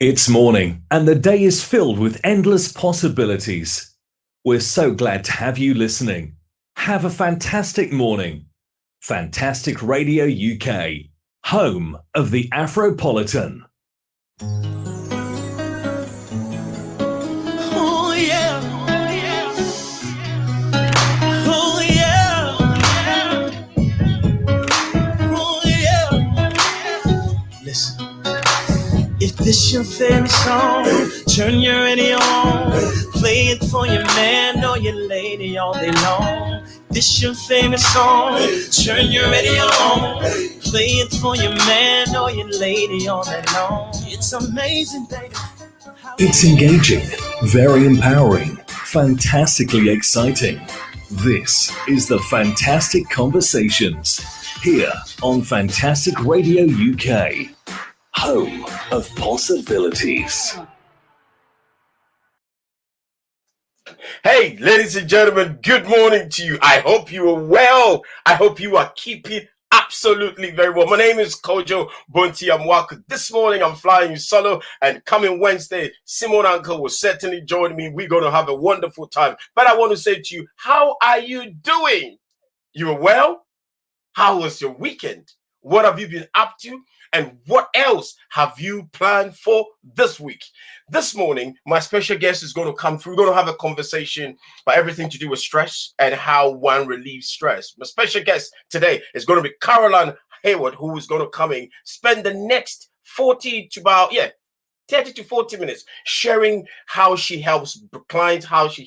It's morning, and the day is filled with endless possibilities. We're so glad to have you listening. Have a fantastic morning. Fantastic Radio UK, home of the Afropolitan. Oh yeah, oh yeah, oh yeah. Listen. If this your favorite song, turn your radio on. Play it for your man or your lady all day long. This your favorite song, turn your radio on. Play it for your man or your lady all day long. It's amazing, baby. It's engaging, very empowering, fantastically exciting. This is the Fantastic Conversations, here on Fantastic Radio UK. Home of possibilities. Hey, ladies and gentlemen, good morning to you. I hope you are well. I hope you are keeping absolutely very well. My name is Kojo Bonti-Amwaku. This morning I'm flying solo, and coming Wednesday, Simone Uncle will certainly join me. We're going to have a wonderful time. But I want to say to you, how are you doing? You are well? How was your weekend? What have you been up to? And what else have you planned for this week? This morning, my special guest is going to come through. We're going to have a conversation about everything to do with stress and how one relieves stress. My special guest today is going to be Heward, who is going to come in, spend the next 30 to 40 minutes sharing how she helps clients, how she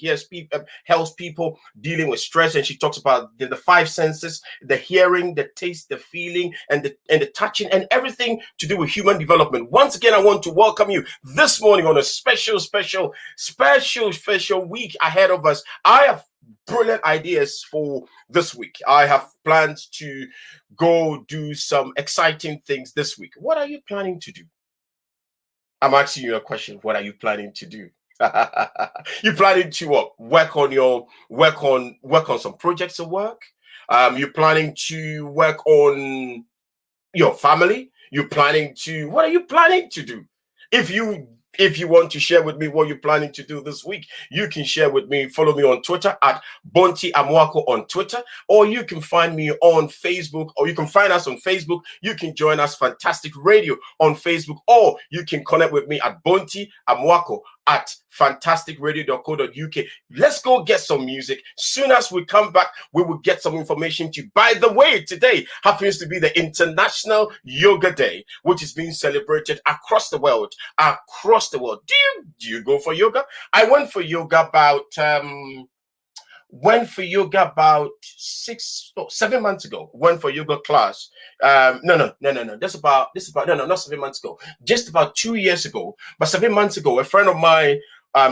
helps people dealing with stress. And she talks about the five senses: the hearing, the taste, the feeling, and the touching, and everything to do with human development. Once again, I want to welcome you this morning on a special week ahead of us. I have brilliant ideas for this week. I have plans to go do some exciting things this week. What are you planning to do? I'm asking you a question. What are you planning to do? You planning to what? Work on some projects of work? You're planning to work on your family? What are you planning to do? If you want to share with me what you're planning to do this week, you can share with me. Follow me on Twitter at Bonti-Amwaku on Twitter, or you can find me on Facebook, or you can find us on Facebook. You can join us Fantastic Radio on Facebook, or you can connect with me at Bonti-Amwaku at fantasticradio.co.uk. Let's go get some music. Soon as we come back, we will get some information to you. By the way, today happens to be the International Yoga Day, which is being celebrated across the world. Do you go for yoga? I went for yoga about 7 months ago. Went for yoga class. Not 7 months ago. Just about 2 years ago. But 7 months ago, a friend of mine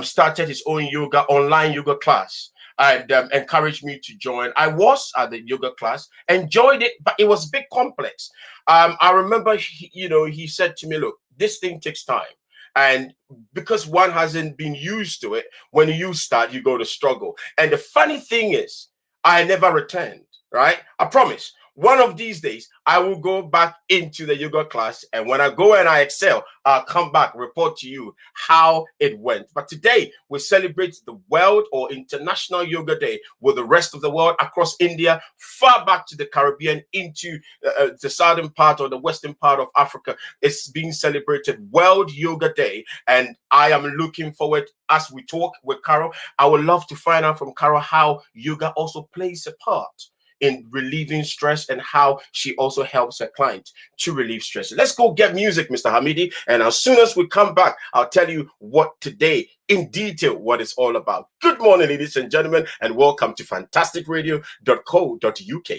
started his own online yoga class, and encouraged me to join. I was at the yoga class, enjoyed it, but it was a bit complex. I remember, he said to me, look, this thing takes time. And because one hasn't been used to it, when you start, you go to struggle. And the funny thing is, I never returned, right? I promise. One of these days, I will go back into the yoga class. And when I go and I excel, I'll come back, report to you how it went. But today, we celebrate the World or International Yoga Day with the rest of the world across India, far back to the Caribbean, into the southern part or the western part of Africa. It's being celebrated World Yoga Day. And I am looking forward, as we talk with Carol, I would love to find out from Carol how yoga also plays a part in relieving stress and how she also helps her client to relieve stress. Let's go get music, Mr. Hamidi. And as soon as we come back, I'll tell you what today in detail, what it's all about. Good morning, ladies and gentlemen, and welcome to fantasticradio.co.uk.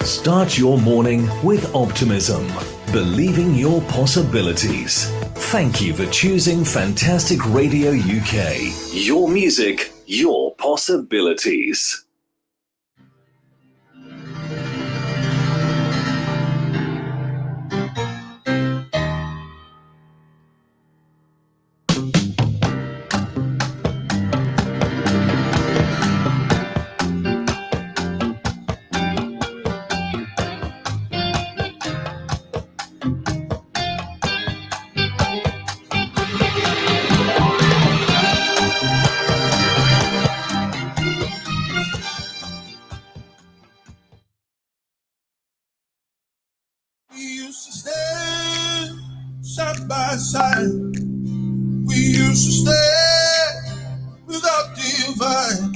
Start your morning with optimism, believing your possibilities. Thank you for choosing Fantastic Radio UK. Your music, your possibilities. We used to stand side by side. We used to stand without divide.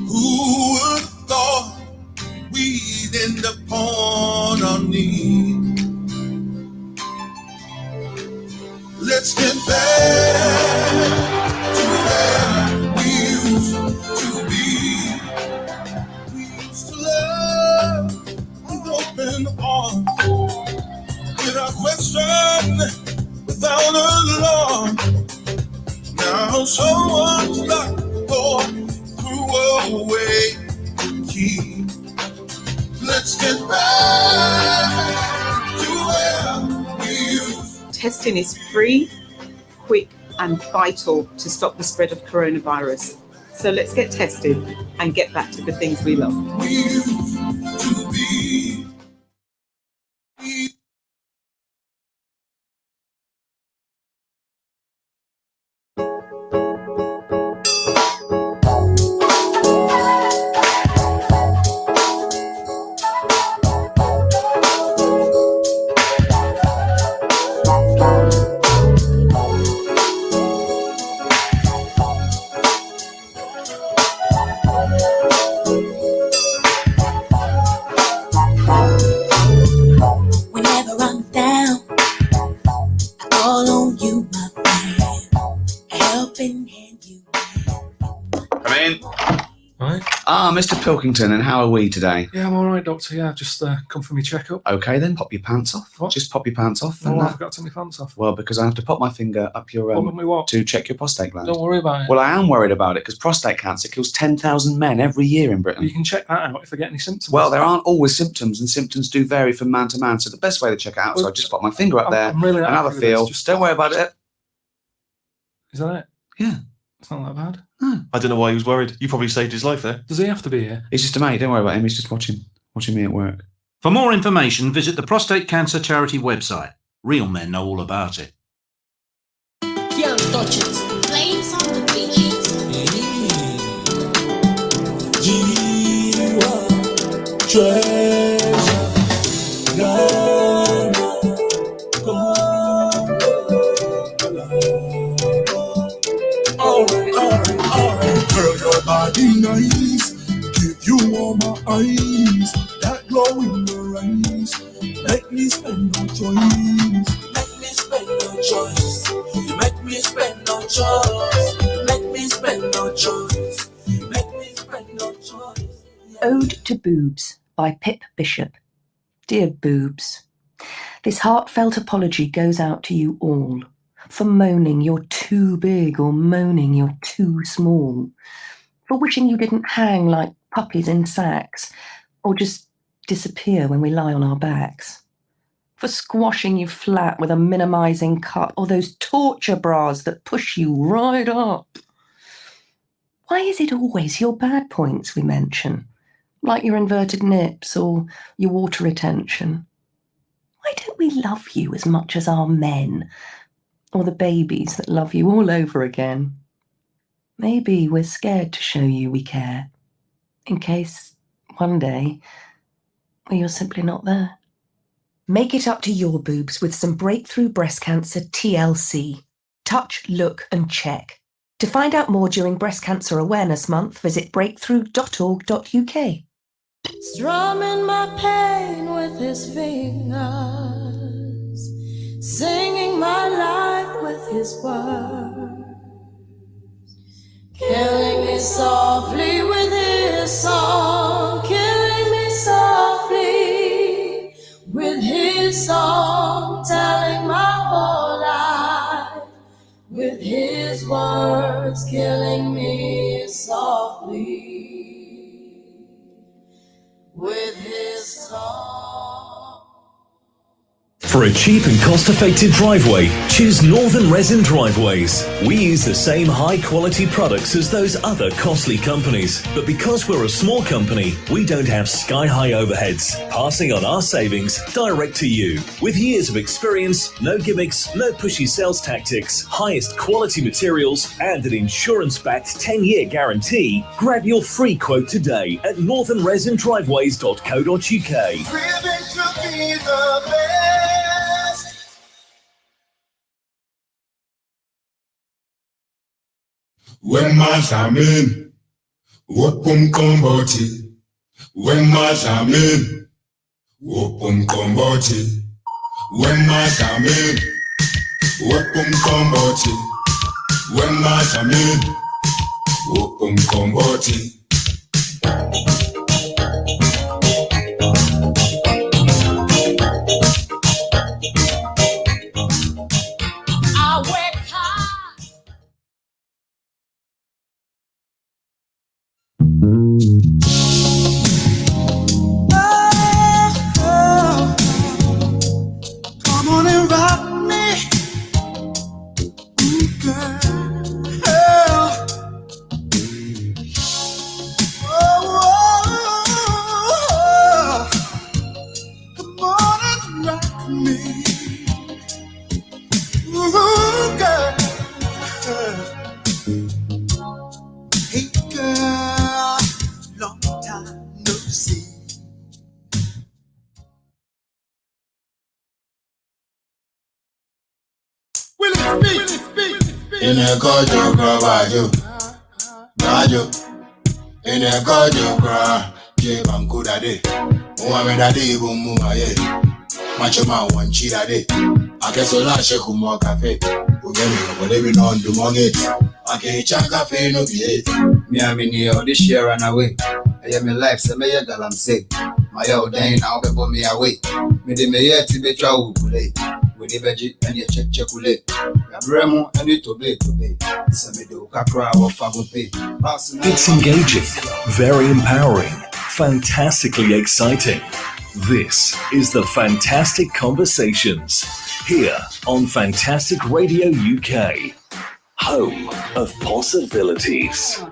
Who would have thought we'd end up on our knees? Let's get back to where we used to be. We used to love with open arms, without question, without alarm. Now someone's locked the door through a way key. Let's get back to where we used. Testing is free, quick and vital to stop the spread of coronavirus. So let's get tested and get back to the things we love. We used to be. Whenever I'm down, I call on you, my friend. A helping hand you. Come in. Right. Ah, Mr. Pilkington, and how are we today? Yeah, I'm all right, Doctor. Yeah, I've just come for my checkup. Okay, then pop your pants off. What? Just pop your pants off. Oh, and, I forgot to take my pants off. well, because I have to pop my finger up your What about me what? to check your prostate gland. Don't worry about it. Well, I am worried about it because prostate cancer kills 10,000 men every year in Britain. You can check that out if I get any symptoms. Well, there aren't always symptoms, and symptoms do vary from man to man. So the best way to check it out is I just pop my finger up there I'm really and have a happy with this. feel. Just Don't worry about it. Is that it? Yeah. It's not that bad. I don't know why he was worried. You probably saved his life there. Does he have to be here? He's just a mate. Don't worry about him. He's just watching me at work. For more information, visit the Prostate Cancer Charity website. Real men know all about it. Can't touch it. Flames on the beach. You are treasure. Alright. Girl, your body nice. Give you all my eyes. That glow in your eyes. Make me spend no choice. Make me spend no choice. You make me spend no choice. Make me spend no choice. Make me spend no choice. Ode to Boobs by Pip Bishop. Dear Boobs, this heartfelt apology goes out to you all for moaning you're too big or moaning you're too small, for wishing you didn't hang like puppies in sacks or just disappear when we lie on our backs, for squashing you flat with a minimising cup or those torture bras that push you right up. Why is it always your bad points we mention, like your inverted nips or your water retention? Why don't we love you as much as our men, or the babies that love you all over again? Maybe we're scared to show you we care, in case one day you're simply not there. Make it up to your boobs with some breakthrough breast cancer TLC. Touch, look and check. To find out more during Breast Cancer Awareness Month, visit breakthrough.org.uk. Strumming my pain with his fingers, singing my life with his words, killing me softly with his song, killing me softly with his song, telling my whole life with his words, killing me softly with his song. For a cheap and cost-effective driveway, choose Northern Resin Driveways. We use the same high-quality products as those other costly companies, but because we're a small company, we don't have sky-high overheads, passing on our savings direct to you. With years of experience, no gimmicks, no pushy sales tactics, highest quality materials, and an insurance-backed 10-year guarantee, grab your free quote today at northernresindriveways.co.uk. Living to be the best. When Mashamin, Wopum Komboti. When Mashamin, Wopum Komboti. When Mashamin, Wopum Komboti. When Mashamin, Wopum Komboti. Come on and rock me, girl. Come on and rock me, girl. Hey, girl, long time no see. In a Kojo Bajo, Bajo. In a Kojo Gra, Jabam Kudade, Mohamed Adi Bumuaye, Machoma one cheetah day. I guess a lot of Shekumo Cafe, who gave me living on the mortgage. I can't check cafe no be. Me, I mean, here this year run away. I am in life, so may I'm sick. My old day now, before me away. Me, the mayor to be travel today. With the veggie and your check chocolate. Remo and it to be. Some do Capra or Fago pay. It's engaging, very empowering, fantastically exciting. This is the Fantastic Conversations, here on Fantastic Radio UK, home of possibilities.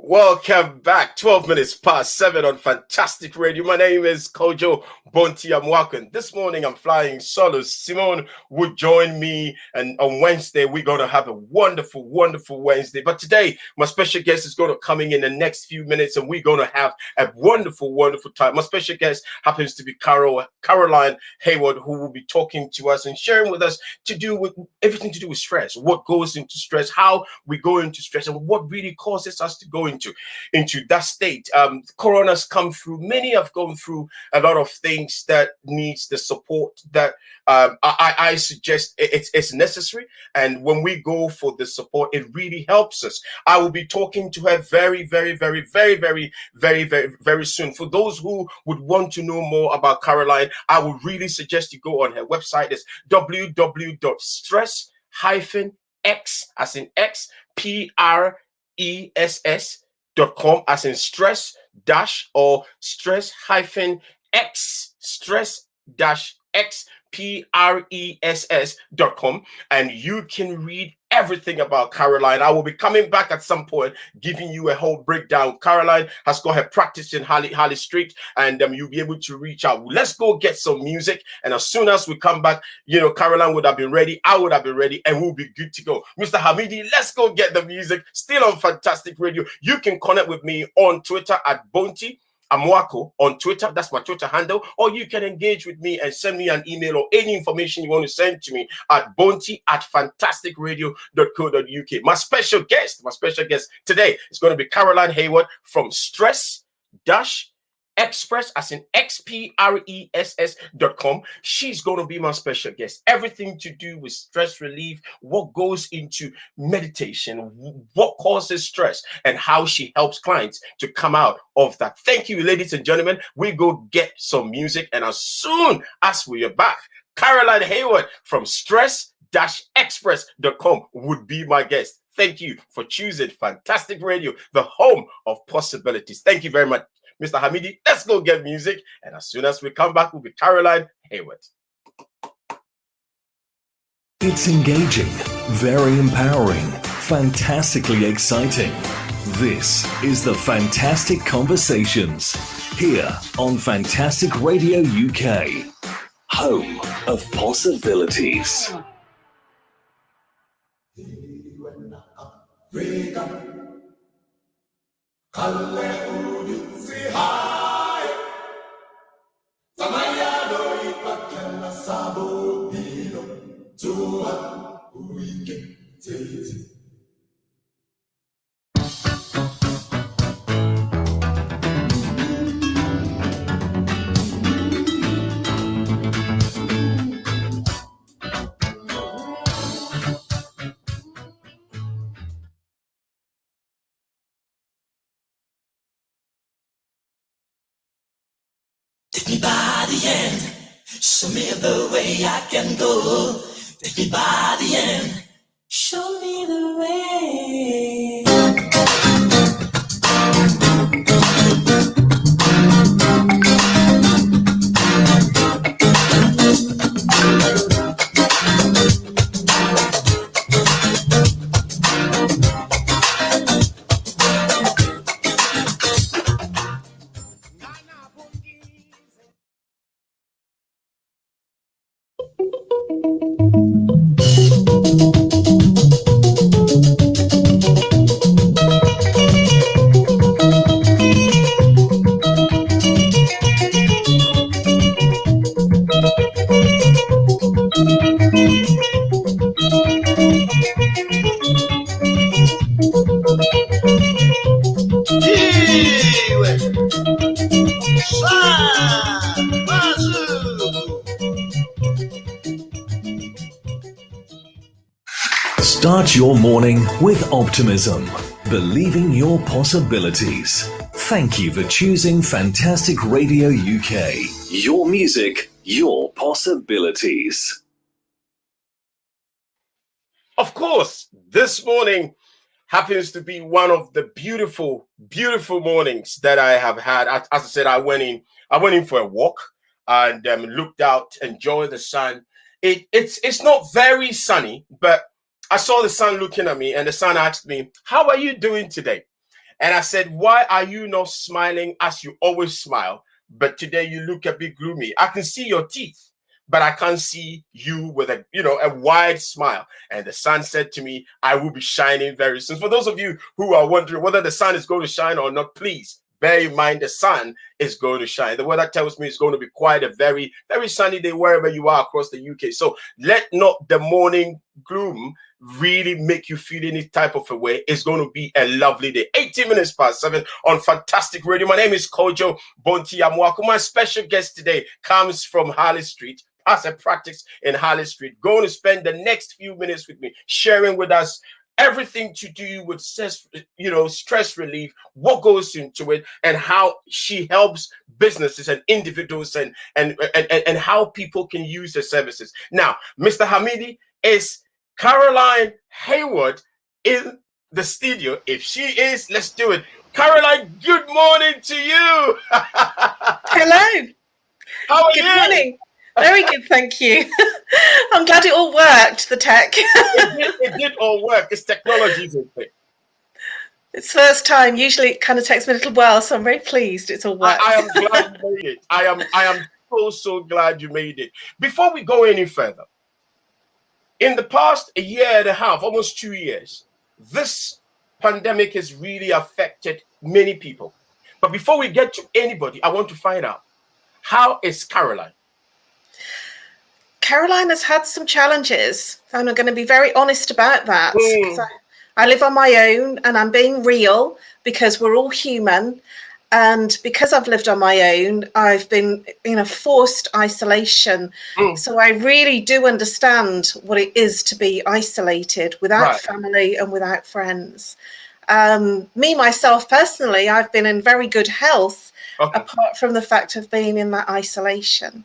Welcome back. 12 minutes past 7 on Fantastic Radio. My name is Kojo Bonti Amwakan. This morning I'm flying solo. Simone would join me, and on Wednesday we're going to have a wonderful, wonderful Wednesday. But today my special guest is going to come in the next few minutes, and we're going to have a wonderful, wonderful time. My special guest happens to be Caroline Heward, who will be talking to us and sharing with us everything to do with stress, what goes into stress, how we go into stress, and what really causes us to go into that state. Corona's come through. Many have gone through a lot of things that needs the support that I suggest it's necessary. And when we go for the support, it really helps us. I will be talking to her very, very, very, very, very, very, very, very soon. For those who would want to know more about Caroline, I would really suggest you go on her website. It's www.stress-x as in X PRESS.com as in stress dash or stress-x stress-x PRESS.com, and you can read everything about Caroline. I will be coming back at some point, giving you a whole breakdown. Caroline has got her practice in Harley Street, and you'll be able to reach out. Let's go get some music, and as soon as we come back, Caroline would have been ready, I would have been ready, and we'll be good to go. Mr. Hamidi, let's go get the music. Still on Fantastic Radio. You can connect with me on Twitter at Bonti Amwako on Twitter. That's my Twitter handle. Or you can engage with me and send me an email or any information you want to send to me at bonti@fantasticradio.co.uk. My special guest today is going to be Caroline Heward from Stress-Express as in XPRESS.com. She's going to be my special guest. Everything to do with stress relief, what goes into meditation, what causes stress, and how she helps clients to come out of that. Thank you, ladies and gentlemen. We go get some music, and as soon as we are back, Caroline Heward from Stress-Express.com would be my guest. Thank you for choosing Fantastic Radio, the home of possibilities. Thank you very much. Mr. Hamidi, let's go get music. And as soon as we come back, we'll be Caroline Heward. It's engaging, very empowering, fantastically exciting. This is the Fantastic Conversations here on Fantastic Radio UK, home of possibilities. Take me by the end, show me the way I can go. Take me by the end, show me the way. Start your morning with optimism, believing your possibilities. Thank you for choosing Fantastic Radio UK. Your music, your possibilities. Of course, this morning happens to be one of the beautiful, beautiful mornings that I have had. As I said, I went in for a walk and looked out, enjoyed the sun. It's not very sunny, but I saw the sun looking at me, and the sun asked me, "How are you doing today?" And I said, "Why are you not smiling as you always smile? But today you look a bit gloomy. I can see your teeth, but I can't see you with a wide smile." And the sun said to me, "I will be shining very soon." For those of you who are wondering whether the sun is going to shine or not, please bear in mind the sun is going to shine. The weather tells me it's going to be quite a very, very sunny day wherever you are across the UK. So let not the morning gloom really make you feel any type of a way. It's going to be a lovely day. 18 minutes past 7 on Fantastic Radio. My name is Kojo Bonti Amwaku. My special guest today comes from Harley Street, as a practice in Harley Street. Going to spend the next few minutes with me, sharing with us everything to do with stress relief, what goes into it, and how she helps businesses and individuals and how people can use the services. Now, Mr. Hamidi is Caroline Heward in the studio. If she is, let's do it. Caroline, good morning to you. Hello. How are you? Good morning. Very good, thank you. I'm glad it all worked, the tech. It did all work. It's technology, isn't it? It's first time. Usually it kind of takes me a little while, so I'm very pleased it's all worked. I am glad you made it. I am so glad you made it. Before we go any further, in the past a year and a half, almost 2 years, this pandemic has really affected many people. But before we get to anybody, I want to find out, how is Caroline? Caroline has had some challenges, and I'm going to be very honest about that. I live on my own, and I'm being real because we're all human. And because I've lived on my own, I've been in a forced isolation. So I really do understand what it is to be isolated without family and without friends. Me, myself, personally, I've been in very good health, apart from the fact of being in that isolation.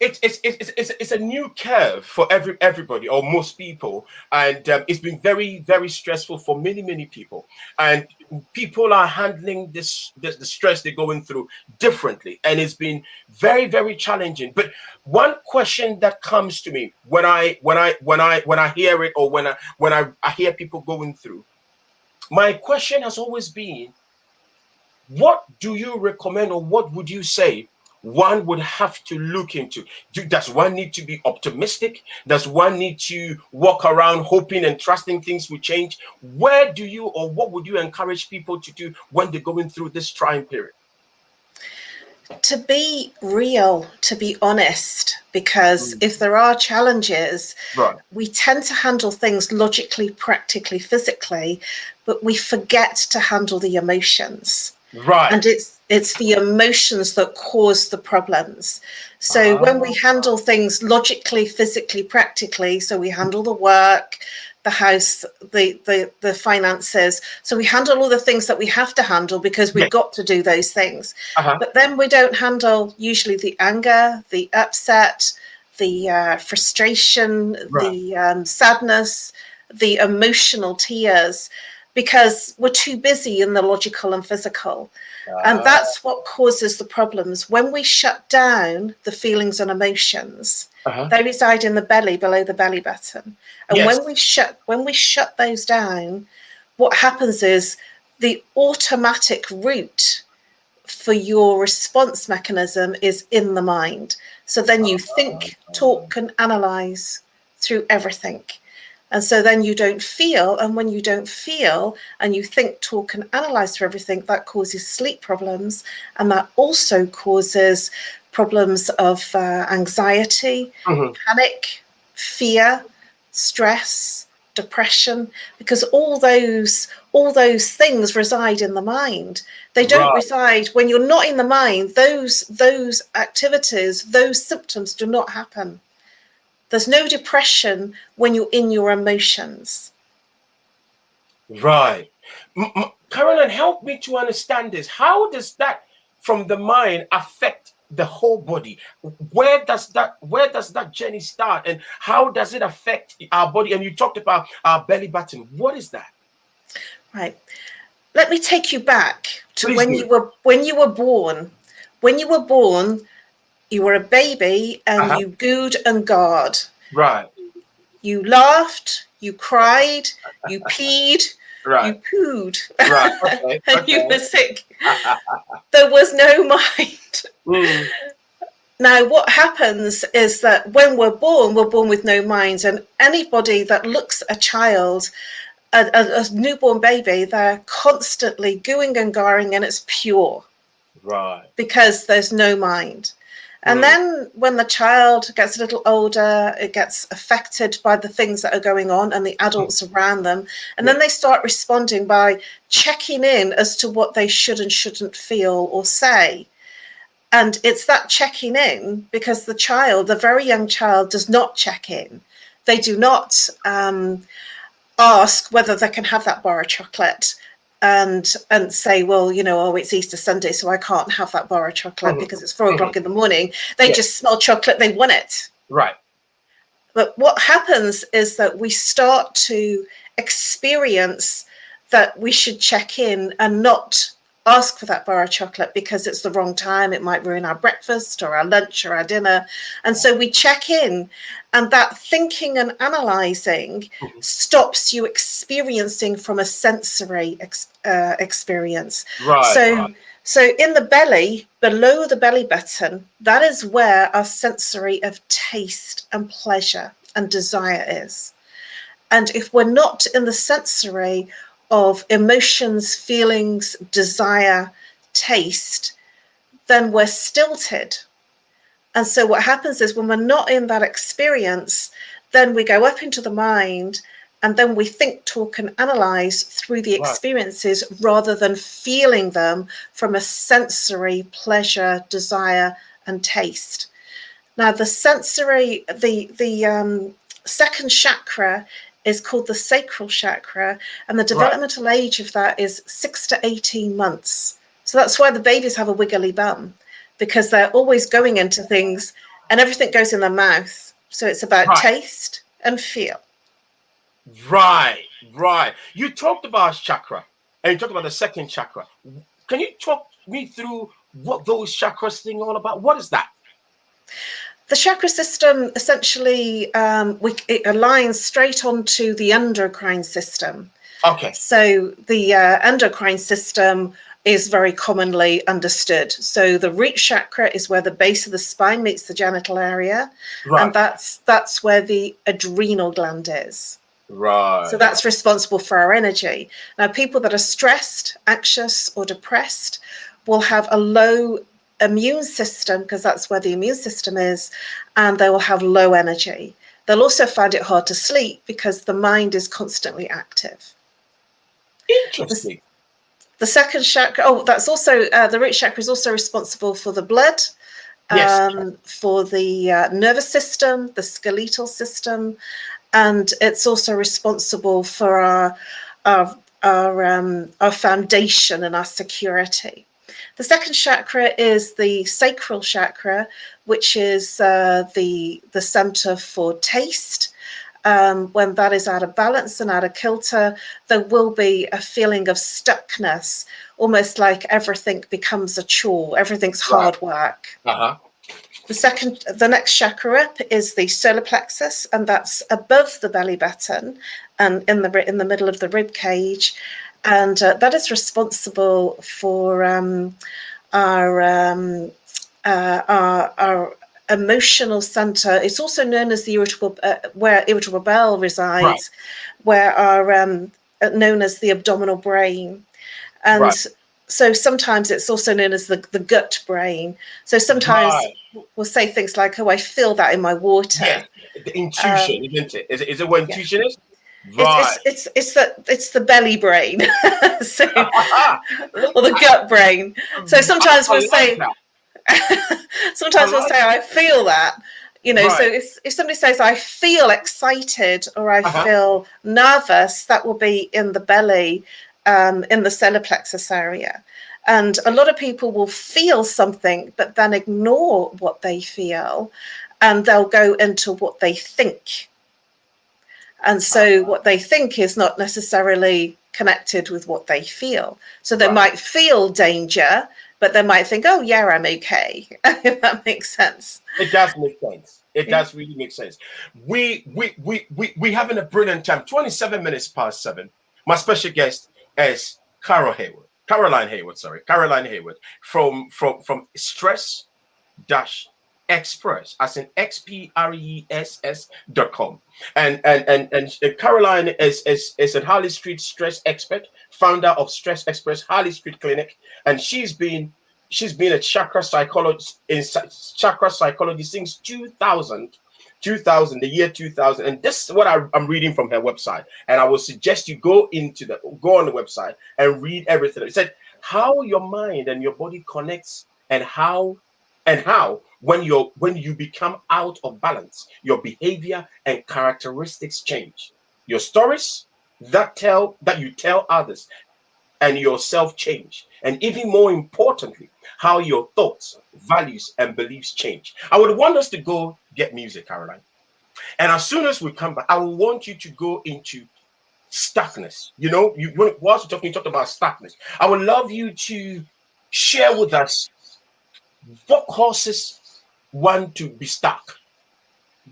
it's a new curve for everybody or most people, and it's been very, very stressful for many people, and people are handling the stress they're going through differently, and it's been very, very challenging. But one question that comes to me when I hear it, or when I hear people going through, my question has always been, what do you recommend, or what would you say one would have to look into? Does one need to be optimistic? Does one need to walk around hoping and trusting things will change? Where do you, or what would you encourage people to do when they're going through this trying period? To be real, to be honest, because if there are challenges, we tend to handle things logically, practically, physically, but we forget to handle the emotions. Right. And it's the emotions that cause the problems. So when we handle things logically, physically, practically, so we handle the work, the house, the finances, so we handle all the things that we have to handle because we've got to do those things. But then we don't handle usually the anger, the upset, the frustration, the sadness, the emotional tears, because we're too busy in the logical and physical. And that's what causes the problems. When we shut down the feelings and emotions, they reside in the belly, below the belly button. And when we shut those down, what happens is the automatic route for your response mechanism is in the mind. So then you think, talk, and analyze through everything. And so then you don't feel, and when you don't feel and you think, talk, and analyze through everything, that causes sleep problems, and that also causes problems of anxiety, panic, fear, stress, depression, because all those things reside in the mind. They don't reside when you're not in the mind. Those activities, those symptoms do not happen. There's no depression when you're in your emotions. Right. Carolyn, help me to understand this. How does that from the mind affect the whole body? Where does that journey start, and how does it affect our body? And you talked about our belly button. What is that? Right. Let me take you back to when you were born. When you were born, you were a baby and you gooed and garred. Right. You laughed, you cried, you peed, you pooed, and you were sick. There was no mind. Now, what happens is that when we're born with no minds, and anybody that looks at a child, a newborn baby, they're constantly gooing and garring, and it's pure. Right. Because there's no mind. And then when the child gets a little older, it gets affected by the things that are going on and the adults around them. And then they start responding by checking in as to what they should and shouldn't feel or say. And it's that checking in because the child, the very young child, does not check in. They do not ask whether they can have that bar of chocolate and say, well, you know, oh, it's Easter Sunday, so I can't have that bar of chocolate because it's 4 o'clock in the morning. They just smell chocolate, they want it. Right. But what happens is that we start to experience that we should check in and not ask for that bar of chocolate because it's the wrong time. It might ruin our breakfast or our lunch or our dinner. And so we check in, and that thinking and analyzing stops you experiencing from a sensory experience. Right. So in the belly, below the belly button, that is where our sensory of taste and pleasure and desire is. And if we're not in the sensory of emotions, feelings, desire, taste, then we're stilted. And so what happens is when we're not in that experience, then we go up into the mind, and then we think, talk, and analyze through the experiences rather than feeling them from a sensory pleasure, desire, and taste. Now, the sensory, the second chakra is called the sacral chakra, and the developmental age of that is 6 to 18 months. So that's why the babies have a wiggly bum, because they're always going into things and everything goes in the mouth. So it's about Right. taste and feel. Right. You talked about chakra, and you talked about the second chakra. Can you talk me through what those chakras thing all about? What is that? The chakra system essentially it aligns straight onto the endocrine system. Okay. So the endocrine system is very commonly understood. So the root chakra is where the base of the spine meets the genital area, Right. and that's where the adrenal gland is. Right. So that's responsible for our energy. Now, people that are stressed, anxious, or depressed will have a low immune system, because that's where the immune system is, and they will have low energy. They'll also find it hard to sleep because the mind is constantly active. Interesting. The second chakra, that's also, the root chakra is also responsible for the blood, Yes. for the nervous system, the skeletal system, and it's also responsible for our foundation and our security. The second chakra is the sacral chakra, which is the center for taste. When that is out of balance and out of kilter, there will be a feeling of stuckness, almost like everything becomes a chore, everything's hard work. Uh-huh. The next chakra up is the solar plexus, and that's above the belly button and in the middle of the rib cage, and that is responsible for our emotional center. It's also known as the where irritable bowel resides, Right. where our known as the abdominal brain, and Right. so sometimes it's also known as the gut brain. So sometimes Right. we'll say things like, "Oh, I feel that in my water." Yeah. The intuition, isn't it? Is it what intuition is? Right. It's the belly brain, so, or the gut brain. So sometimes we'll say, I feel that, So if somebody says, I feel excited or I feel nervous, that will be in the belly, in the solar plexus area. And a lot of people will feel something, but then ignore what they feel, and they'll go into what they think. And so what they think is not necessarily connected with what they feel. So they might feel danger, but they might think, oh, yeah, I'm okay. If that makes sense. It does make sense. It does really make sense. We having a brilliant time. 27 minutes past 7. My special guest is Caroline Heward from Stress-Express, as in XPRESS.com. And Caroline is a Harley Street stress expert, founder of Stress Express Harley Street Clinic, and she's been a chakra psychologist since 2000, the year 2000. And this is what I'm reading from her website, and I will suggest you go on the website and read everything. It said how your mind and your body connects, and how when you become out of balance, your behavior and characteristics change. Your stories that you tell others and yourself change. And even more importantly, how your thoughts, values, and beliefs change. I would want us to go get music, Caroline. And as soon as we come back, I want you to go into stuckness. Whilst you talked about stuckness, I would love you to share with us what causes one to be stuck.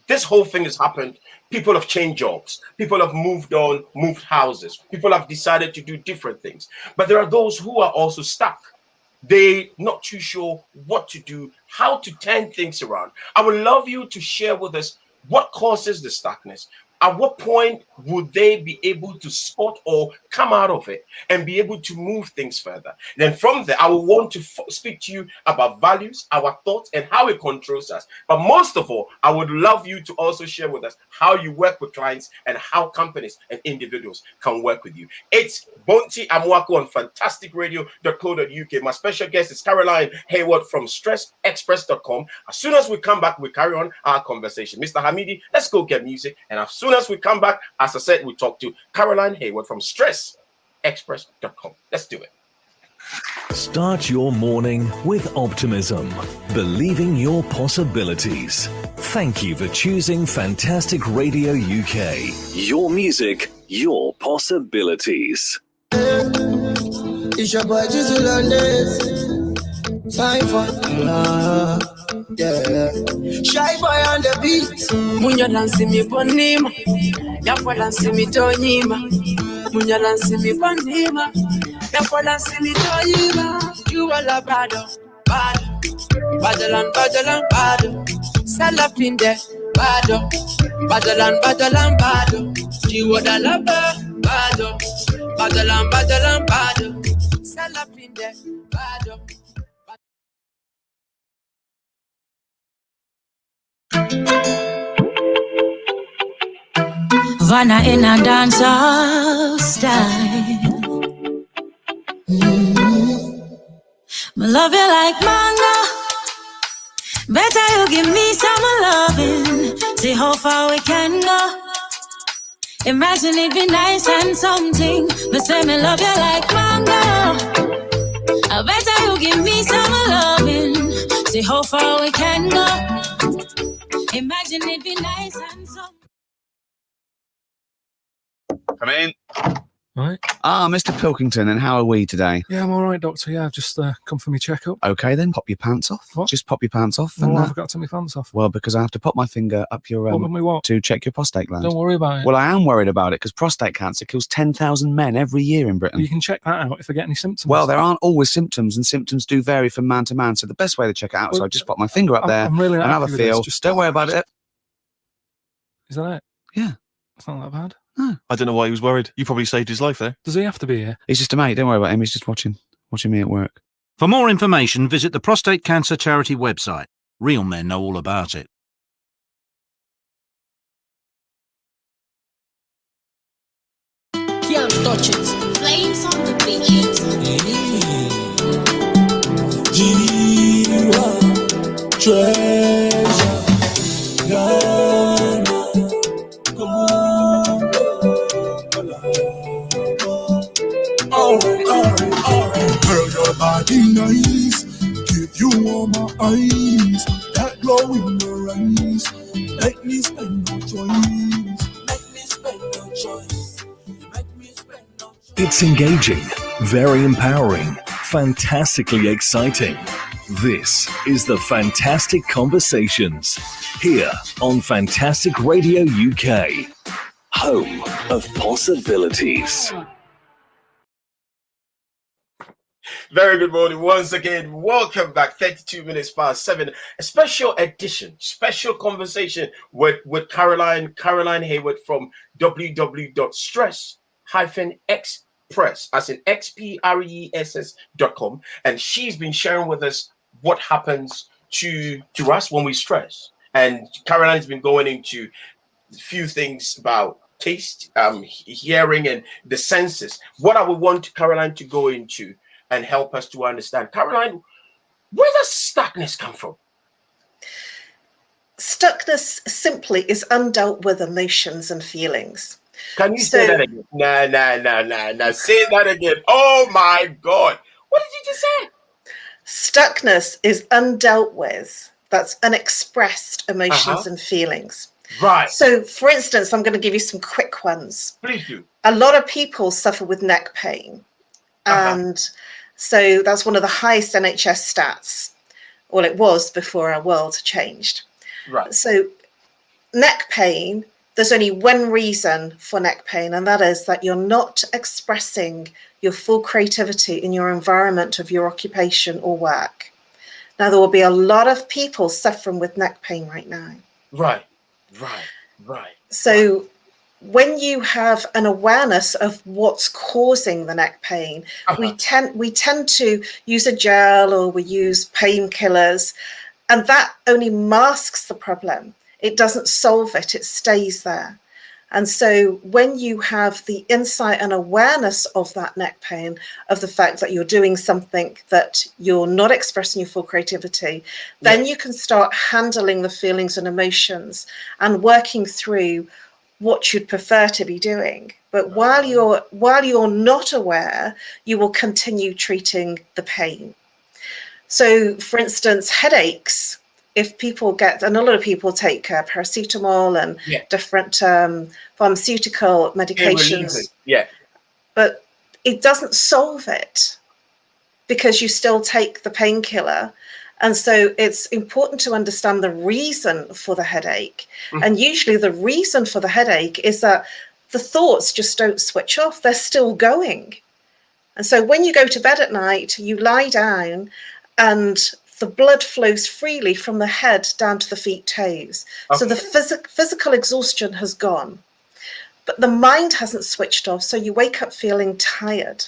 This whole thing has happened. People have changed jobs. People have moved houses. People have decided to do different things. But there are those who are also stuck. They're not too sure what to do, how to turn things around. I would love you to share with us what causes the stuckness. At what point would they be able to spot or come out of it and be able to move things further? Then from there, I will want to speak to you about values, our thoughts, and how it controls us. But most of all, I would love you to also share with us how you work with clients and how companies and individuals can work with you. It's Bonti Amwako on FANTASTICRADIOUKapp. My special guest is Caroline Heward from StressExpress.com. As soon as we come back, we carry on our conversation. Mr. Hamidi, let's go get music. And as soon as we come back, as I said, we talk to Caroline Heward from StressExpress.com. Let's do it. Start your morning with optimism, believing your possibilities. Thank you for choosing Fantastic Radio UK. Your music, your possibilities. It's your boy Jizzle Landes. Time for yeah. Shy boy on the beat. Munyo dansi mi bonima, yapo dansi mi tonyima. Munyo dansi mi bonima, yapo dansi mi tonyima. You all a bado, badolan, bado. Salafinde, bado, badolan, bado. You all a bado, badolan, bado. Salafinde, bado. Vanna in a dancehall style. Me love you like mango. Better you give me some loving. See how far we can go. Imagine it be nice and something. Me say me love you like mango. I better you give me some loving. See how far we can go. Imagine it be nice and something. Come in. Right. Mr. Pilkington, and how are we today? Yeah, I'm all right, Doctor. Yeah, I've just come for my checkup. Okay, then pop your pants off. What? Just pop your pants off. Well, And I've got to take my pants off. well, because I have to pop my finger up your what? to check your prostate gland. Don't worry about it. Well, I am worried about it because prostate cancer kills 10,000 men every year in Britain. You can check that out if I get any symptoms. Well, there aren't always symptoms, and symptoms do vary from man to man. So the best way to check it out is I just pop my finger up there I'm really and have a happy with this. feel. Just Don't worry about it. Is that it? Yeah. It's not that bad. I don't know why he was worried. You probably saved his life there. Does he have to be here? He's just a mate. Don't worry about him. He's just watching me at work. For more information, visit the Prostate Cancer Charity website. Real men know all about it. Can't touch it. Flames on the beat. Treasure. Alright. Girl, your body nice. Give you all my eyes. That glow in your eyes. Make me spend no choice. It's engaging, very empowering, fantastically exciting. This is the Fantastic Conversations, here on Fantastic Radio UK, home of possibilities. Very good morning once again. Welcome back. 32 minutes past 7. A special edition, special conversation with Caroline Heward from www.stress-express, as in XPRESS.com. And she's been sharing with us what happens to us when we stress. And Caroline's been going into a few things about taste, hearing, and the senses. What I would want Caroline to go into and help us to understand. Caroline, where does stuckness come from? Stuckness simply is undealt with emotions and feelings. Can you say that again? No. Say that again. Oh my God. What did you just say? Stuckness is undealt with. That's unexpressed emotions and feelings. Right. So, for instance, I'm going to give you some quick ones. Please do. A lot of people suffer with neck pain. And so that's one of the highest NHS stats. Well, it was before our world changed. Right. So neck pain, there's only one reason for neck pain, and that is that you're not expressing your full creativity in your environment of your occupation or work. Now, there will be a lot of people suffering with neck pain right now. Right. So when you have an awareness of what's causing the neck pain, we tend to use a gel or we use painkillers, and that only masks the problem. It doesn't solve it, it stays there. And so when you have the insight and awareness of that neck pain, of the fact that you're doing something that you're not expressing your full creativity, then you can start handling the feelings and emotions and working through what you'd prefer to be doing. But while you're not aware, you will continue treating the pain. So, for instance, headaches. If people get, and a lot of people take paracetamol and different pharmaceutical medications, but it doesn't solve it because you still take the painkiller. And so it's important to understand the reason for the headache. And usually the reason for the headache is that the thoughts just don't switch off. They're still going. And so when you go to bed at night, you lie down and the blood flows freely from the head down to the feet, toes. So the physical exhaustion has gone, but the mind hasn't switched off. So you wake up feeling tired.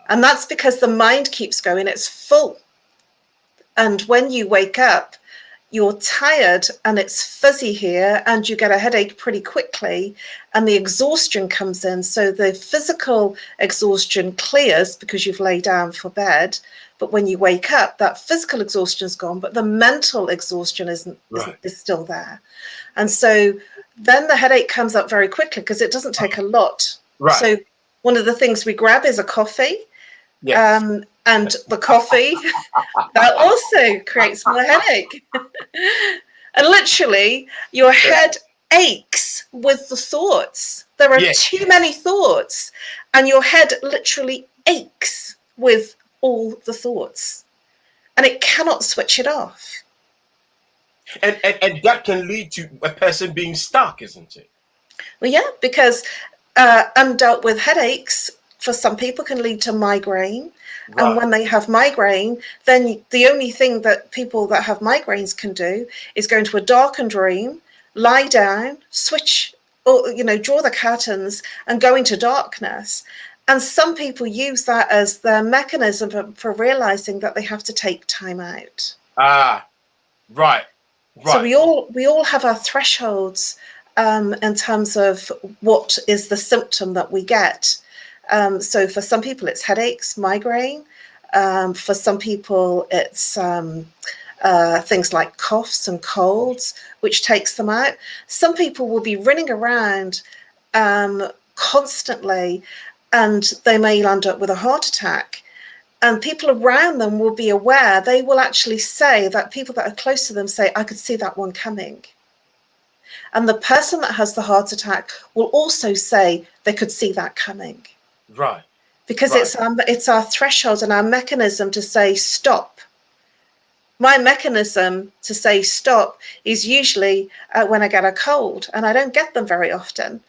And that's because the mind keeps going, it's full. And when you wake up, you're tired and it's fuzzy here and you get a headache pretty quickly and the exhaustion comes in. So the physical exhaustion clears because you've laid down for bed. But when you wake up, that physical exhaustion is gone, but the mental exhaustion is still there. And so then the headache comes up very quickly because it doesn't take a lot. So one of the things we grab is a coffee. And the coffee, that also creates more headache. And literally, your head aches with the thoughts. There are too many thoughts, and your head literally aches with all the thoughts, and it cannot switch it off. And that can lead to a person being stuck, isn't it? Well, yeah, because undealt with headaches for some people can lead to migraine. And when they have migraine, then the only thing that people that have migraines can do is go into a darkened room, lie down, switch, or draw the curtains and go into darkness. And some people use that as their mechanism for realizing that they have to take time out. Right. So we all have our thresholds in terms of what is the symptom that we get. So for some people it's headaches, migraine. For some people it's things like coughs and colds, which takes them out. Some people will be running around constantly and they may end up with a heart attack. And people around them will be aware. They will actually say that people that are close to them say, I could see that one coming. And the person that has the heart attack will also say they could see that coming. Right. Because it's our threshold and our mechanism to say stop. My mechanism to say stop is usually when I get a cold, and I don't get them very often.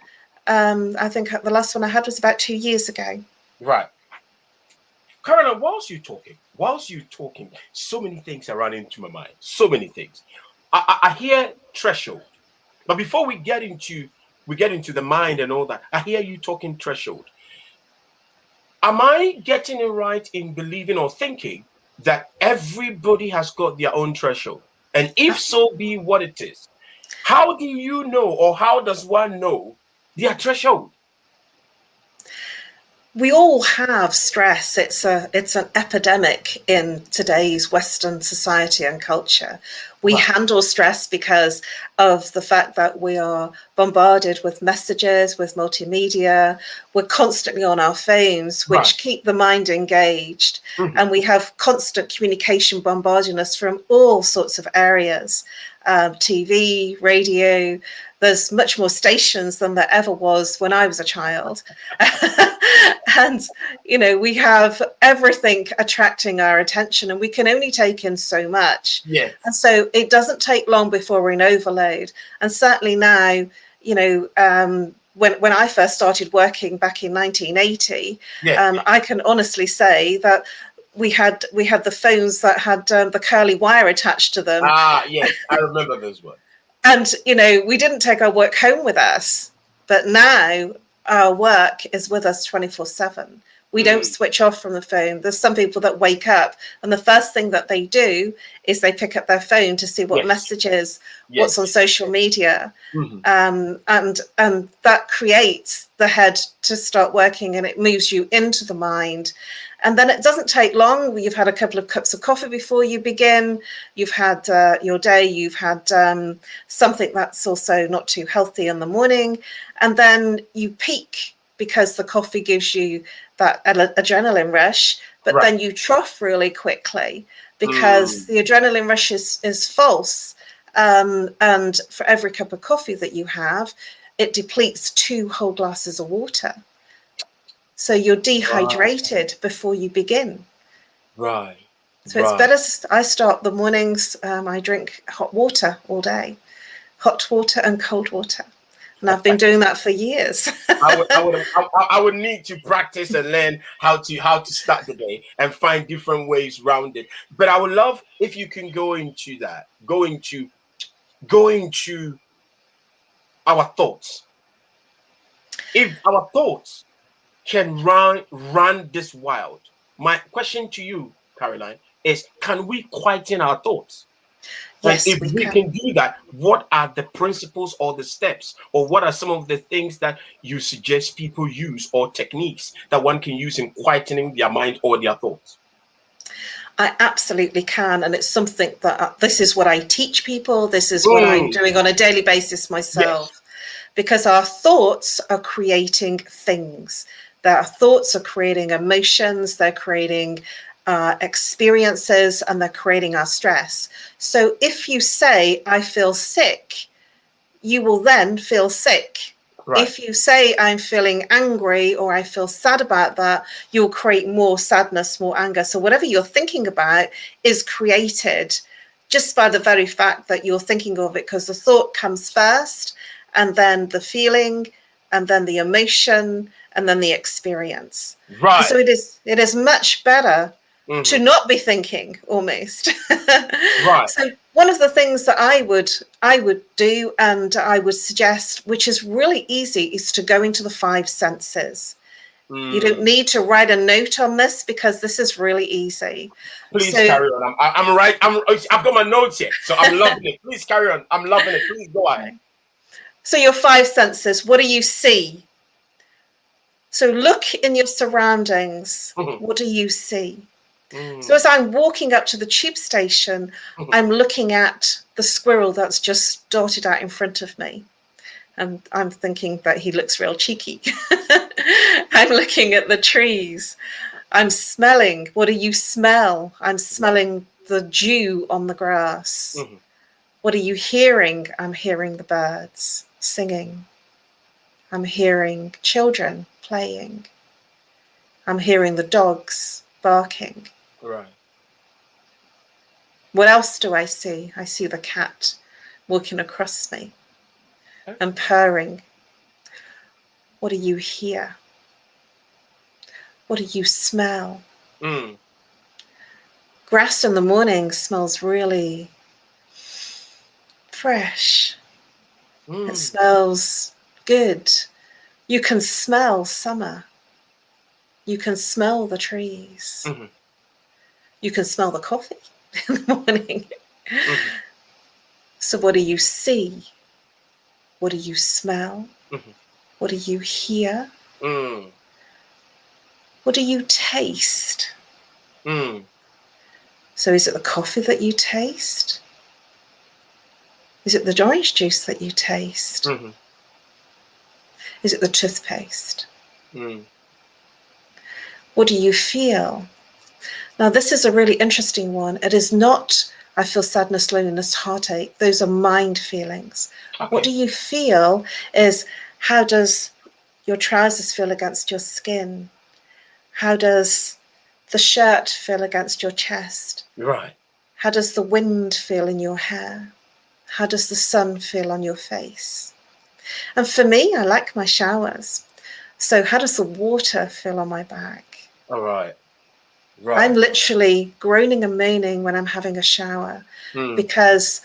I think the last one I had was about 2 years ago. Right. Caroline, whilst you're talking, so many things are running into my mind. So many things. I hear threshold, but before we get into the mind and all that, I hear you talking threshold. Am I getting it right in believing or thinking that everybody has got their own threshold? And if so be what it is, how do you know, or how does one know their threshold? We all have stress. It's an epidemic in today's Western society and culture. We handle stress because of the fact that we are bombarded with messages, with multimedia. We're constantly on our phones, which keep the mind engaged. And we have constant communication bombarding us from all sorts of areas. TV, radio. There's much more stations than there ever was when I was a child. And, we have everything attracting our attention, and we can only take in so much. Yeah. And so it doesn't take long before we're in overload. And certainly now, when I first started working back in 1980, I can honestly say that we had the phones that had the curly wire attached to them. Yes, I remember those ones. And, we didn't take our work home with us, but now our work is with us 24/7. We don't switch off from the phone. There's some people that wake up and the first thing that they do is they pick up their phone to see what messages, what's on social media. And that creates the head to start working, and it moves you into the mind. And then it doesn't take long. You've had a couple of cups of coffee before you begin. You've had your day. You've had something that's also not too healthy in the morning. And then you peak because the coffee gives you that adrenaline rush, but then you trough really quickly because the adrenaline rush is false. And for every cup of coffee that you have, it depletes 2 whole glasses of water. So you're dehydrated before you begin. Right. So it's better. I start the mornings, I drink hot water all day, hot water and cold water. And I've been doing that for years. I would need to practice and learn how to start the day and find different ways around it. But I would love if you can go into that, go into our thoughts. If our thoughts can run this wild, my question to you, Caroline, is: can we quieten our thoughts? Yes, and if we can do that, what are the principles or the steps, or what are some of the things that you suggest people use, or techniques that one can use in quietening their mind or their thoughts? I absolutely can. And it's something that this is what I teach people. This is what I'm doing on a daily basis myself, because our thoughts are creating things. Our thoughts are creating emotions. They're creating experiences, and they're creating our stress. So if you say, I feel sick, you will then feel sick. Right. If you say, I'm feeling angry or I feel sad about that, you'll create more sadness, more anger. So whatever you're thinking about is created just by the very fact that you're thinking of it, because the thought comes first, and then the feeling, and then the emotion, and then the experience. Right. So it is much better to not be thinking, almost. Right. So one of the things that I would do, and I would suggest, which is really easy, is to go into the 5 senses. You don't need to write a note on this, because this is really easy. Please carry on. I've got my notes here, so I'm loving it. Please carry on. I'm loving it. Please go ahead. So your 5 senses. What do you see? So look in your surroundings. What do you see? So as I'm walking up to the tube station, I'm looking at the squirrel that's just darted out in front of me. And I'm thinking that he looks real cheeky. I'm looking at the trees. I'm smelling. What do you smell? I'm smelling the dew on the grass. What are you hearing? I'm hearing the birds singing. I'm hearing children playing. I'm hearing the dogs barking. Right. What else do I see? I see the cat walking across me and purring. What do you hear? What do you smell? Grass in the morning smells really fresh. It smells good. You can smell summer. You can smell the trees. You can smell the coffee in the morning. So what do you see? What do you smell? What do you hear? What do you taste? So is it the coffee that you taste? Is it the orange juice that you taste? Is it the toothpaste? What do you feel? Now, this is a really interesting one. It is not, I feel sadness, loneliness, heartache. Those are mind feelings. Okay. What do you feel is, how does your trousers feel against your skin? How does the shirt feel against your chest? Right. How does the wind feel in your hair? How does the sun feel on your face? And for me, I like my showers. So how does the water feel on my back? All right. Right. I'm literally groaning and moaning when I'm having a shower because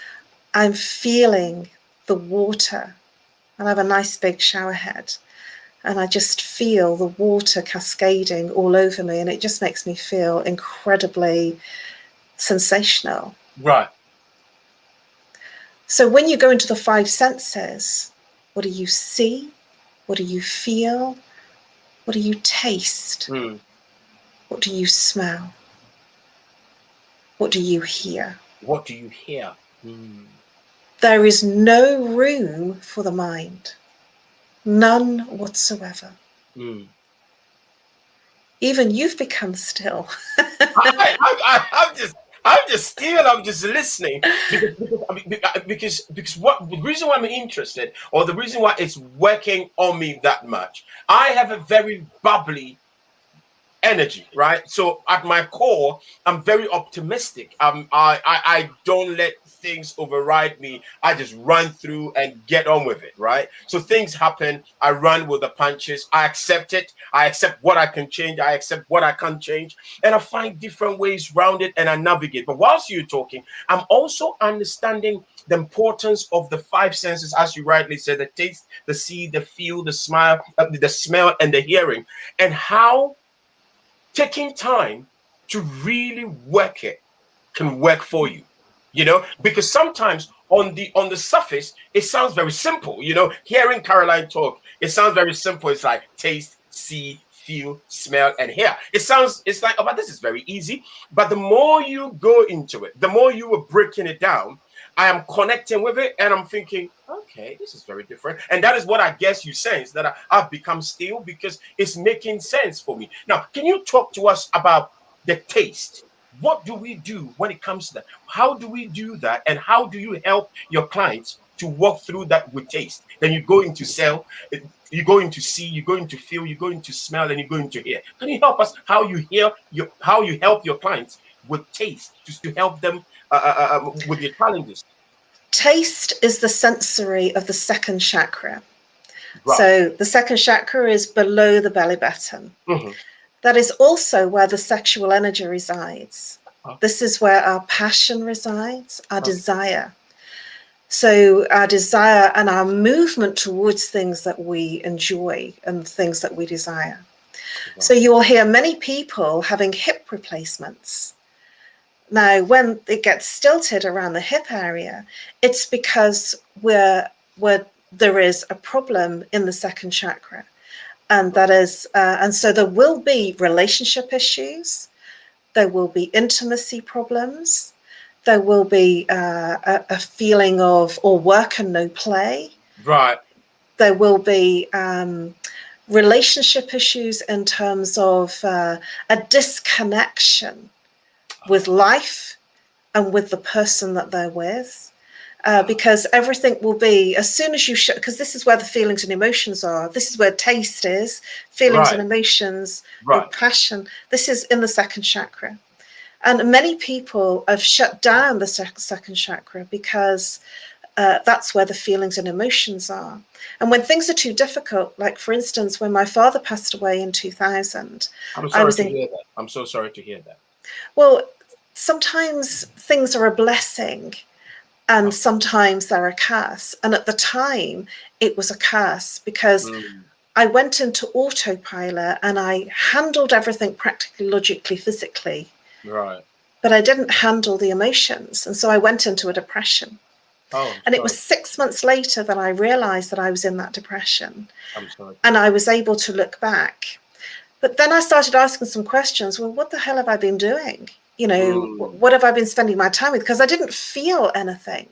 I'm feeling the water, and I have a nice big shower head, and I just feel the water cascading all over me, and it just makes me feel incredibly sensational. Right. So when you go into the five senses, what do you see? What do you feel? What do you taste? What do you smell? What do you hear? What do you hear? There is no room for the mind. None whatsoever. Even you've become still. I'm just still. I'm just listening because what the reason why I'm interested, or the reason why it's working on me that much, I have a very bubbly energy, right? So at my core, I'm very optimistic. I don't let things override me. I just run through and get on with it, right? So things happen, I run with the punches. I accept it. I accept what I can change. I accept what I can't change, and I find different ways around it, and I navigate. But whilst you're talking, I'm also understanding the importance of the five senses, as you rightly said: the taste, the see, the feel, the smell, and the hearing, and how taking time to really work it can work for you, you know, because sometimes on the surface it sounds very simple. You know, hearing Caroline talk, it sounds very simple. It's like taste, see, feel, smell, and hear. It's like, oh, but this is very easy. But the more you go into it, the more you are breaking it down, I am connecting with it, and I'm thinking, okay, this is very different. And that is what I guess you sense, that I've become still, because it's making sense for me. Now, can you talk to us about the taste? What do we do when it comes to that? How do we do that? And how do you help your clients to walk through that with taste? Then you go into sell, you go into see, you go into feel, you go into smell, and you go into hear. Can you help us how you help your clients with taste, just to help them with your challenges? Taste is the sensory of the second chakra. Right. So the second chakra is below the belly button. That is also where the sexual energy resides. This is where our passion resides, our desire. So our desire and our movement towards things that we enjoy and things that we desire. So you will hear many people having hip replacements. Now, when it gets stilted around the hip area, it's because there is a problem in the second chakra. And that is, and so there will be relationship issues, there will be intimacy problems, there will be a feeling of or work and no play. Right. There will be relationship issues in terms of a disconnection with life and with the person that they're with. Because everything will be, as soon as you shut, because this is where the feelings and emotions are. This is where taste is, feelings and emotions, and passion. This is in the second chakra. And many people have shut down the second chakra because that's where the feelings and emotions are. And when things are too difficult, like for instance, when my father passed away in 2000, I'm sorry to hear that. I'm so sorry to hear that. Well, sometimes things are a blessing, and sometimes they're a curse. And at the time, it was a curse because I went into autopilot and I handled everything practically, logically, physically. Right. But I didn't handle the emotions. And so I went into a depression. And it was 6 months later that I realized that I was in that depression. I'm sorry. And I was able to look back. But then I started asking some questions. Well, what the hell have I been doing? You know, what have I been spending my time with? Because I didn't feel anything.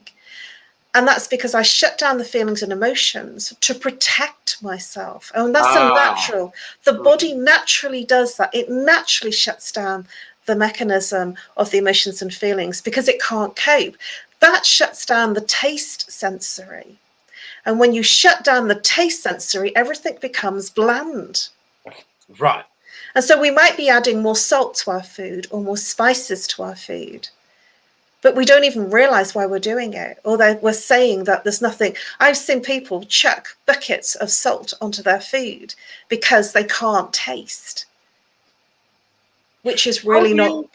And that's because I shut down the feelings and emotions to protect myself. And that's a natural. The body naturally does that. It naturally shuts down the mechanism of the emotions and feelings because it can't cope. That shuts down the taste sensory. And when you shut down the taste sensory, everything becomes bland. Right. And so we might be adding more salt to our food or more spices to our food, but we don't even realize why we're doing it. Or we're saying that there's nothing. I've seen people chuck buckets of salt onto their food because they can't taste, which is really not.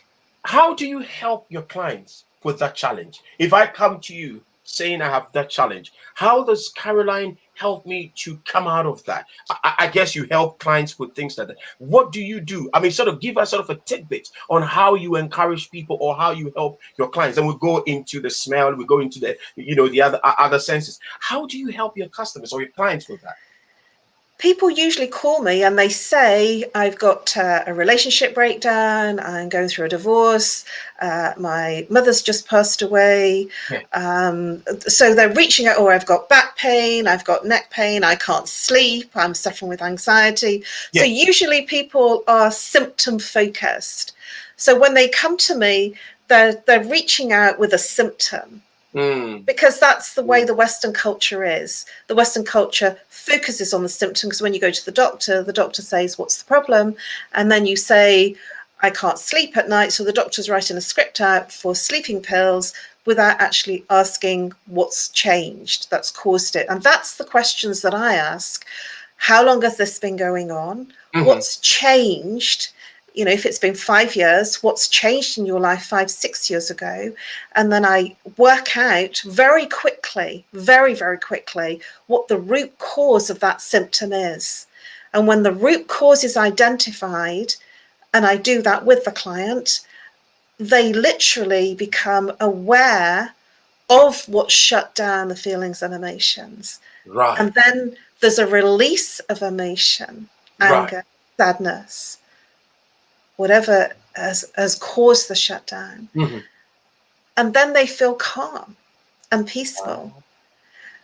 How do you help your clients with that challenge? If I come to you saying I have that challenge, how does Caroline help me to come out of that? I guess you help clients with things like that. What do you do? I mean, sort of give us sort of a tidbit on how you encourage people or how you help your clients. And we'll go into the smell, we go into the, the other senses. How do you help your customers or your clients with that? People usually call me and they say, I've got a relationship breakdown, I'm going through a divorce, my mother's just passed away. Yeah. So they're reaching out, or I've got back pain, I've got neck pain, I can't sleep, I'm suffering with anxiety. Yeah. So usually people are symptom focused. So when they come to me, they're reaching out with a symptom. Because that's the way the Western culture is. The Western culture focuses on the symptom, because when you go to the doctor says, what's the problem? And then you say, I can't sleep at night. So the doctor's writing a script out for sleeping pills without actually asking what's changed that's caused it. And that's the questions that I ask. How long has this been going on? What's changed? If it's been 5 years, what's changed in your life 5, 6 years ago? And then I work out very quickly, very, very quickly, what the root cause of that symptom is. And when the root cause is identified, and I do that with the client, they literally become aware of what shut down the feelings and emotions. Right. And then there's a release of emotion, anger, sadness, whatever has caused the shutdown. And then they feel calm and peaceful.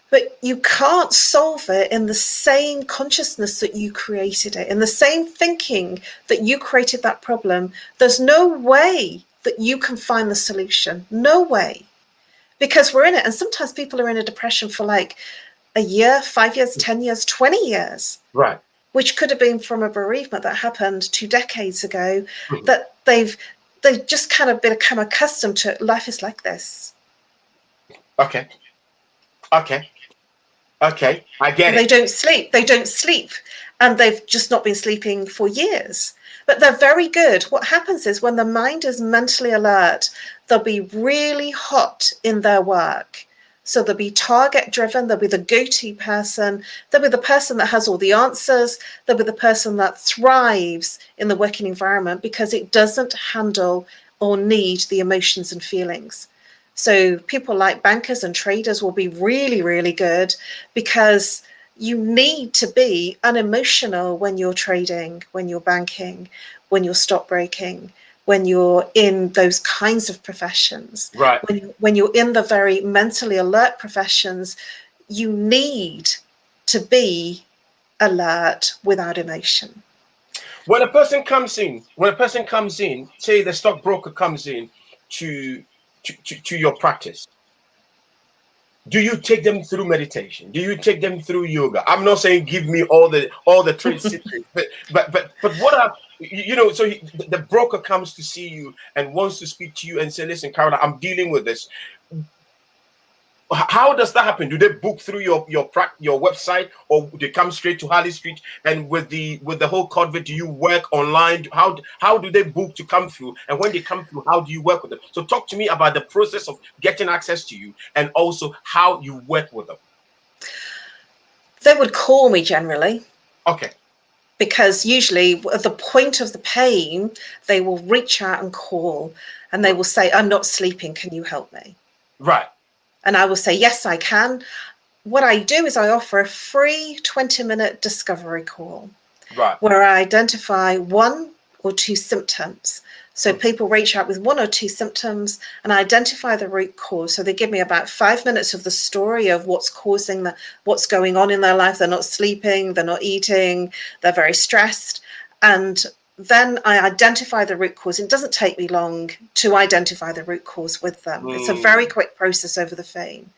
But you can't solve it in the same consciousness that you created it, in the same thinking that you created that problem. There's no way that you can find the solution. No way. Because we're in it. And sometimes people are in a depression for like a year, 5 years, 10 years, 20 years. Right. Which could have been from a bereavement that happened 2 decades ago, that they've just kind of become accustomed to. Life is like this. Okay. I get it. They don't sleep. And they've just not been sleeping for years. But they're very good. What happens is when the mind is mentally alert, they'll be really hot in their work. So they'll be target driven, they'll be the go-to person, they'll be the person that has all the answers, they'll be the person that thrives in the working environment because it doesn't handle or need the emotions and feelings. So people like bankers and traders will be really, really good because you need to be unemotional when you're trading, when you're banking, when you're stockbroking, when you're in those kinds of professions. Right. When you're in the very mentally alert professions, you need to be alert without emotion. When a person comes in, say the stockbroker comes in to your practice, do you take them through meditation? Do you take them through yoga? I'm not saying give me all the trade secrets, but what are so the broker comes to see you and wants to speak to you and say, listen, Caroline, I'm dealing with this. How does that happen? Do they book through your website, or they come straight to Harley Street? And with the whole COVID, do you work online? How do they book to come through? And when they come through, how do you work with them? So talk to me about the process of getting access to you and also how you work with them. They would call me generally. Okay. Because usually at the point of the pain, they will reach out and call and they will say, I'm not sleeping, can you help me? Right. And I will say, yes, I can. What I do is I offer a free 20-minute discovery call. Right. Where I identify 1 or 2 symptoms. So people reach out with 1 or 2 symptoms and I identify the root cause. So they give me about 5 minutes of the story of what's causing what's going on in their life. They're not sleeping, they're not eating, they're very stressed. And then I identify the root cause. It doesn't take me long to identify the root cause with them. It's a very quick process over the phone.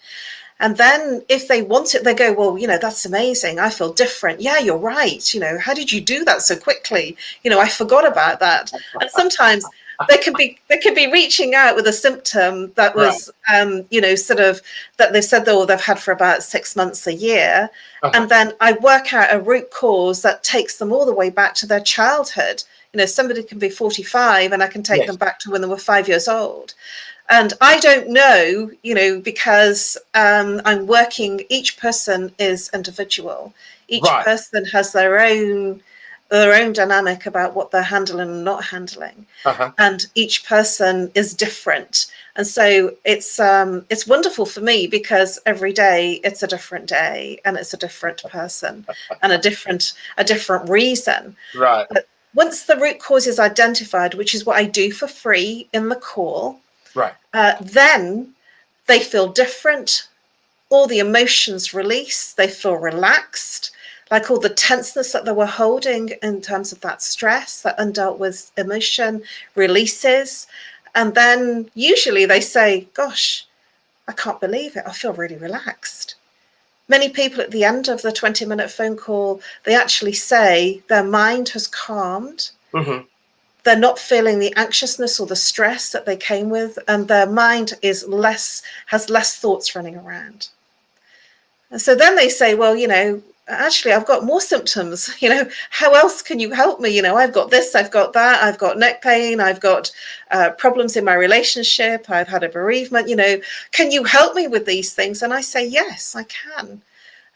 And then if they want it, they go, well, that's amazing. I feel different. Yeah, you're right. How did you do that so quickly? I forgot about that. And sometimes they could be reaching out with a symptom that was, sort of that they've said they've had for about 6 months, a year. And then I work out a root cause that takes them all the way back to their childhood. somebody can be 45 and I can take them back to when they were 5 years old. And I don't know, because I'm working, each person is individual. Each person has their own dynamic about what they're handling and not handling. And each person is different. And so it's wonderful for me because every day it's a different day and it's a different person and a different reason. Right. But once the root cause is identified, which is what I do for free in the call, right, then they feel different. All the emotions release. They feel relaxed. Like all the tenseness that they were holding in terms of that stress, that undealt with emotion releases. And then usually they say, gosh, I can't believe it. I feel really relaxed. Many people at the end of the 20-minute phone call, they actually say their mind has calmed. Mm-hmm. They're not feeling the anxiousness or the stress that they came with, and their mind has less thoughts running around. And so then they say, well, actually, I've got more symptoms. How else can you help me? I've got this, I've got that, I've got neck pain, I've got problems in my relationship, I've had a bereavement, can you help me with these things? And I say, yes, I can.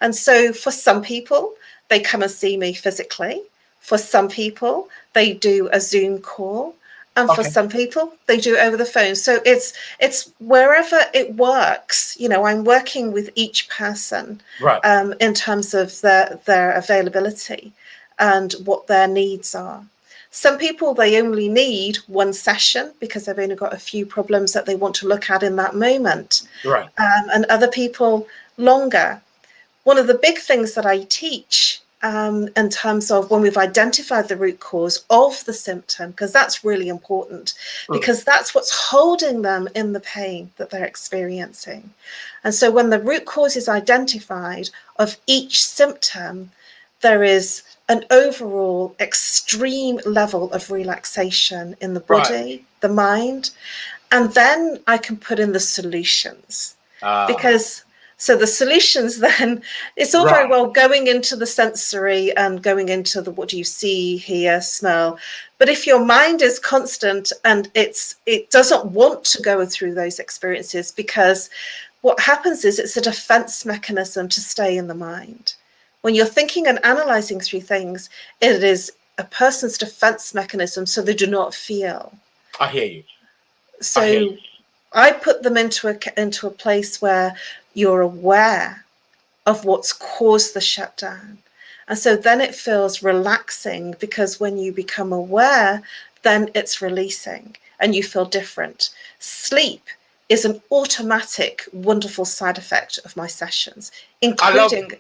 And so for some people, they come and see me physically. For some people, they do a Zoom call. And for some people, they do it over the phone. So it's wherever it works. I'm working with each person in terms of their availability and what their needs are. Some people, they only need one session because they've only got a few problems that they want to look at in that moment. Right. And other people, longer. One of the big things that I teach in terms of when we've identified the root cause of the symptom, because that's really important, because that's what's holding them in the pain that they're experiencing. And so when the root cause is identified of each symptom, there is an overall extreme level of relaxation in the body, the mind, and then I can put in the solutions. So the solutions then, it's all very well going into the sensory and going into the what do you see, hear, smell. But if your mind is constant and it doesn't want to go through those experiences, because what happens is it's a defense mechanism to stay in the mind. When you're thinking and analyzing through things, it is a person's defense mechanism so they do not feel. I hear you. So I put them into a place where you're aware of what's caused the shutdown. And so then it feels relaxing, because when you become aware, then it's releasing and you feel different. Sleep is an automatic, wonderful side effect of my sessions, including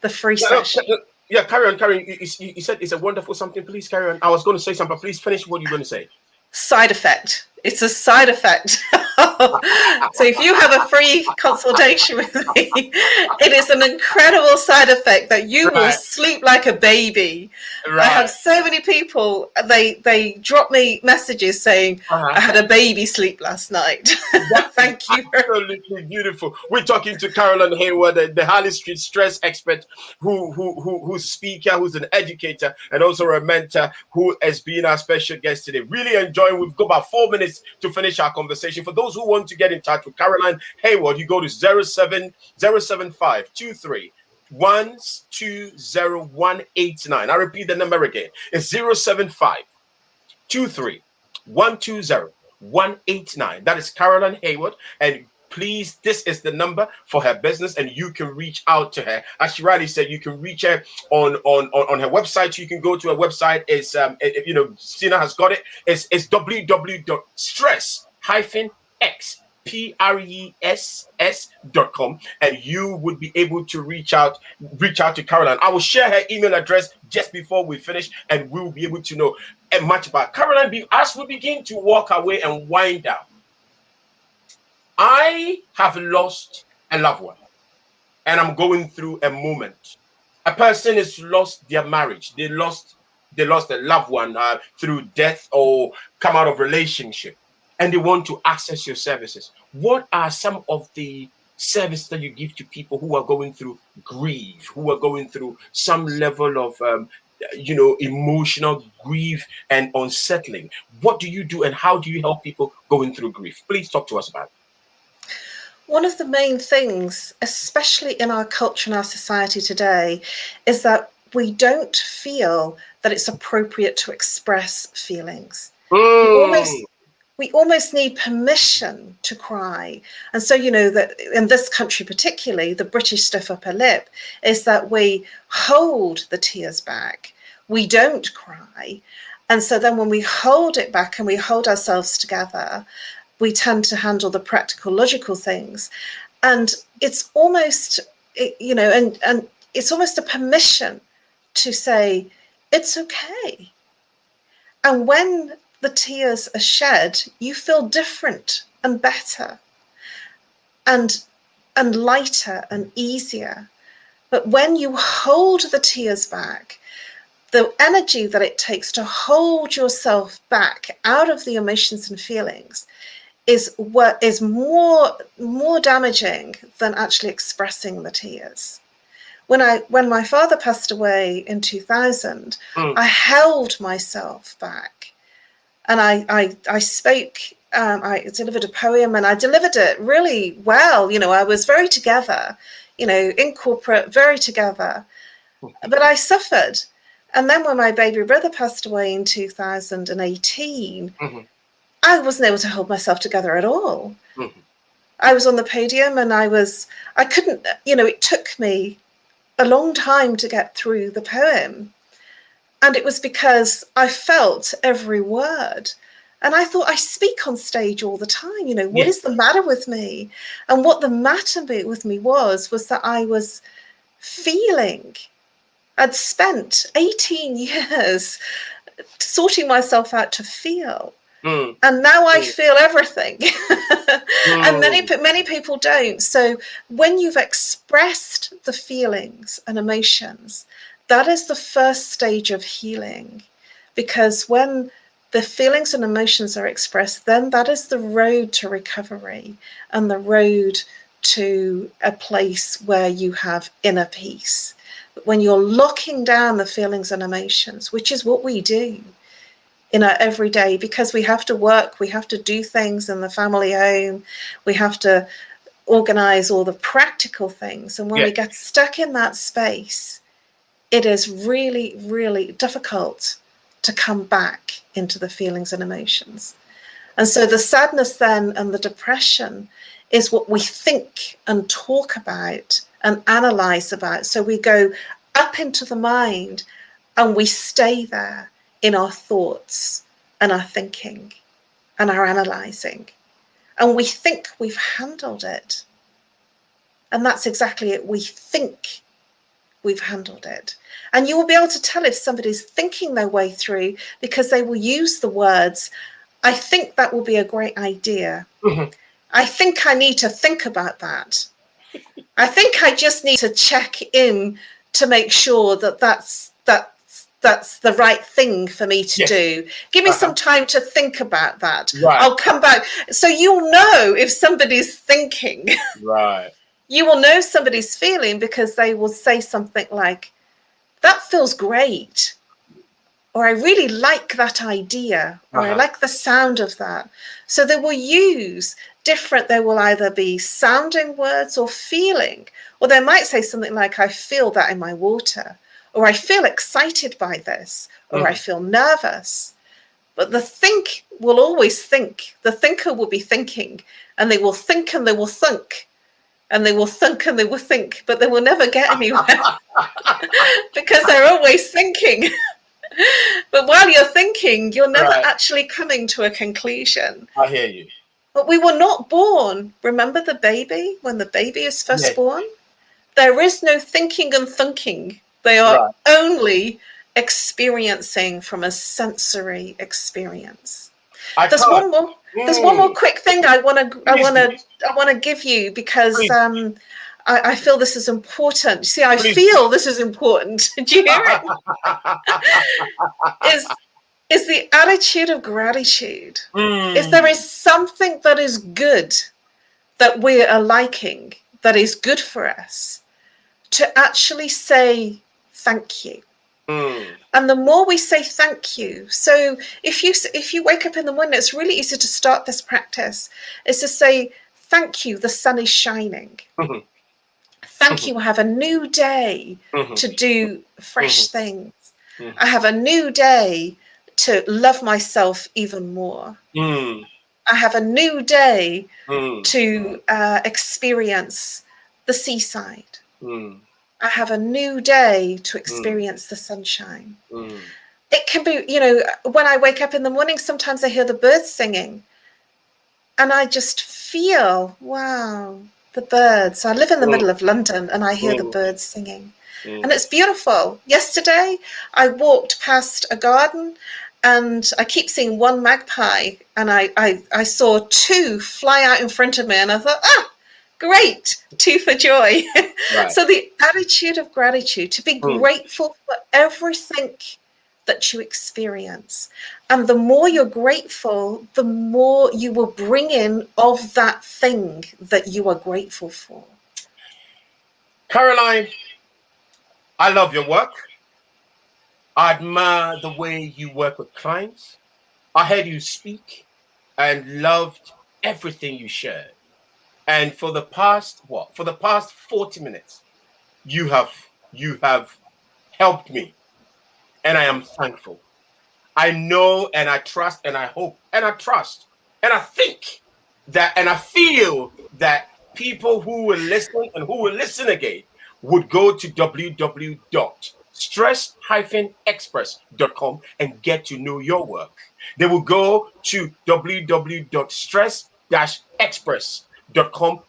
the free session. Yeah, carry on. You said it's a wonderful something. Please carry on. I was going to say something, but please finish what you're going to say. Side effect. It's a side effect. So if you have a free consultation with me, it is an incredible side effect that you will sleep like a baby. I have so many people, they drop me messages saying, I had a baby sleep last night. Thank you. Absolutely beautiful. We're talking to Caroline Heward, the Harley Street stress expert, who's a speaker, who's an educator, and also a mentor, who has been our special guest today. Really enjoying. We've got about 4 minutes to finish our conversation. For those who want to get in touch with Caroline Heward, you go to 075 23 120189. I repeat the number again. It's 075 23 120189. That is Caroline Heward. And please, this is the number for her business, and you can reach out to her. As she rightly said, you can reach her on her website. You can go to her website. It's Sina has got it. It's www.stress-press.com, and you would be able to reach out to Caroline. I will share her email address just before we finish, and we will be able to know much about Caroline as we begin to walk away and wind down. I have lost a loved one, and I'm going through a moment. A person has lost their marriage. They lost a loved one through death or come out of relationship, and they want to access your services. What are some of the services that you give to people who are going through grief, who are going through some level of emotional grief and unsettling. What do you do and how do you help people going through grief? Please talk to us about it. One of the main things, especially in our culture and our society today, is that we don't feel that it's appropriate to express feelings. We almost need permission to cry. And so, that in this country particularly, the British stiff upper lip is that we hold the tears back. We don't cry. And so then when we hold it back and we hold ourselves together, we tend to handle the practical, logical things. And it's almost, and it's almost a permission to say, it's okay. And when the tears are shed, you feel different and better and lighter and easier. But when you hold the tears back, the energy that it takes to hold yourself back out of the emotions and feelings is what is more damaging than actually expressing the tears. When my father passed away in 2000, I held myself back, and I spoke. I delivered a poem, and I delivered it really well. I was very together, in corporate, very together, but I suffered. And then when my baby brother passed away in 2018. I wasn't able to hold myself together at all. I was on the podium and I couldn't, it took me a long time to get through the poem. And it was because I felt every word. And I thought, I speak on stage all the time, what is the matter with me? And what the matter with me was that I was feeling. I'd spent 18 years sorting myself out to feel. And now I feel everything. And many people don't. So when you've expressed the feelings and emotions, that is the first stage of healing. Because when the feelings and emotions are expressed, then that is the road to recovery and the road to a place where you have inner peace. But when you're locking down the feelings and emotions, which is what we do in our everyday, because we have to work, we have to do things in the family home, we have to organize all the practical things. And when we get stuck in that space, it is really, really difficult to come back into the feelings and emotions. And so the sadness then and the depression is what we think and talk about and analyze about. So we go up into the mind and we stay there in our thoughts and our thinking and our analyzing. And we think we've handled it. And that's exactly it. We think we've handled it. And you will be able to tell if somebody's thinking their way through, because they will use the words, I think that will be a great idea. I think I need to think about that. I think I just need to check in to make sure that that's the right thing for me to do. Give me some time to think about that. I'll come back. So you'll know if somebody's thinking. You will know somebody's feeling because they will say something like, that feels great. Or I really like that idea. Or I like the sound of that. So they will use different, they will either be sounding words or feeling. Or they might say something like, I feel that in my water. Or I feel excited by this, or I feel nervous. But the think will always think. The thinker will be thinking, and they will think and they will think, and they will think and they will think, but they will never get anywhere because they're always thinking. But while you're thinking, you're never actually coming to a conclusion. I hear you. But we were not born. Remember the baby, when the baby is first born? There is no thinking and thinking. They are only experiencing from a sensory experience. There's one more quick thing I want to give you, because I feel this is important. See, I feel this is important. Do you hear it? Is the attitude of gratitude. If there is something that is good, that we are liking, that is good for us, to actually say thank you. And the more we say thank you, so if you wake up in the morning, it's really easy to start this practice. Is to say thank you. The sun is shining. Thank you. I have a new day to do fresh things. I have a new day to love myself even more. I have a new day to experience the seaside. I have a new day to experience the sunshine. It can be, when I wake up in the morning, sometimes I hear the birds singing and I just feel, wow, the birds. I live in the middle of London and I hear the birds singing and it's beautiful. Yesterday, I walked past a garden and I keep seeing one magpie and I saw two fly out in front of me and I thought, great, two for joy. Right. So the attitude of gratitude, to be grateful for everything that you experience. And the more you're grateful, the more you will bring in of that thing that you are grateful for. Caroline, I love your work. I admire the way you work with clients. I heard you speak and loved everything you shared. And for the past 40 minutes, you have helped me. And I am thankful. I know and I trust and I hope and I trust and I think that and I feel that people who will listen and who will listen again would go to www.stress-express.com and get to know your work. They will go to www.stress-express.com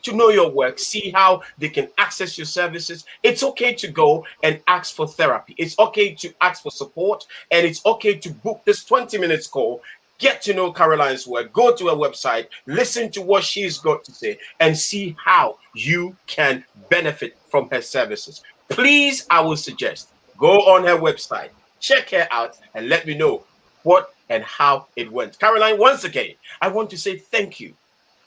to know your work, see how they can access your services. It's okay to go and ask for therapy. It's okay to ask for support, and it's okay to book this 20 minutes call. Get to know Caroline's work. Go to her website, listen to what she's got to say, and see how you can benefit from her services. Please, I will suggest, go on her website, check her out, and let me know what and how it went. Caroline, once again, I want to say thank you.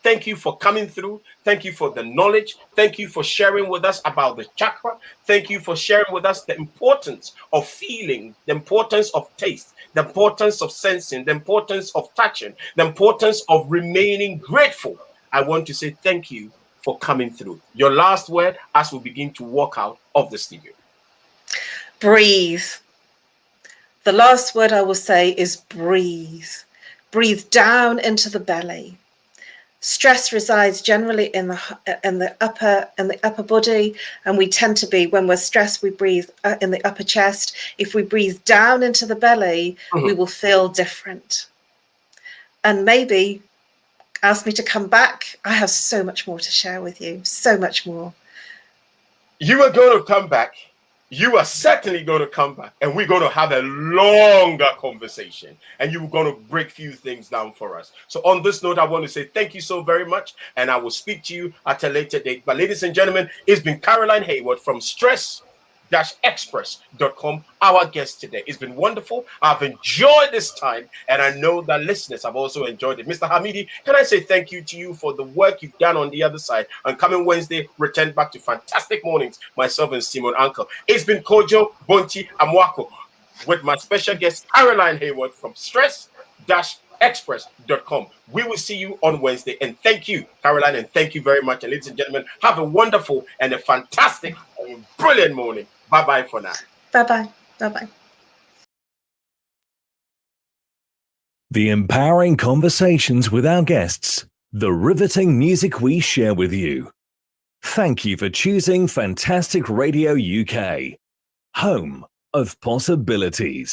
Thank you for coming through. Thank you for the knowledge. Thank you for sharing with us about the chakra. Thank you for sharing with us the importance of feeling, the importance of taste, the importance of sensing, the importance of touching, the importance of remaining grateful. I want to say thank you for coming through. Your last word as we begin to walk out of the studio. Breathe. The last word I will say is breathe. Breathe down into the belly. Stress resides generally in the upper body, and we tend to be, when we're stressed, we breathe in the upper chest. If we breathe down into the belly, we will feel different. And maybe ask me to come back. I have so much more to share with you, so much more. You are going to come back. You are certainly going to come back, and we're going to have a longer conversation, and you're going to break few things down for us. So on this note, I want to say thank you so very much, and I will speak to you at a later date. But ladies and gentlemen, it's been Caroline Heward from Stress-Express.com, our guest today. It's been wonderful. I've enjoyed this time, and I know that listeners have also enjoyed it. Mr. Hamidi, can I say thank you to you for the work you've done on the other side? And coming Wednesday, return back to Fantastic Mornings, myself and Simone Uncle. It's been Kojo, Bonti, Amwako, with my special guest, Caroline Heward from Stress-Express.com. We will see you on Wednesday. And thank you, Caroline, and thank you very much. And ladies and gentlemen, have a wonderful and a fantastic and brilliant morning. Bye-bye for now. Bye-bye. Bye-bye. The empowering conversations with our guests, the riveting music we share with you. Thank you for choosing Fantastic Radio UK, home of possibilities.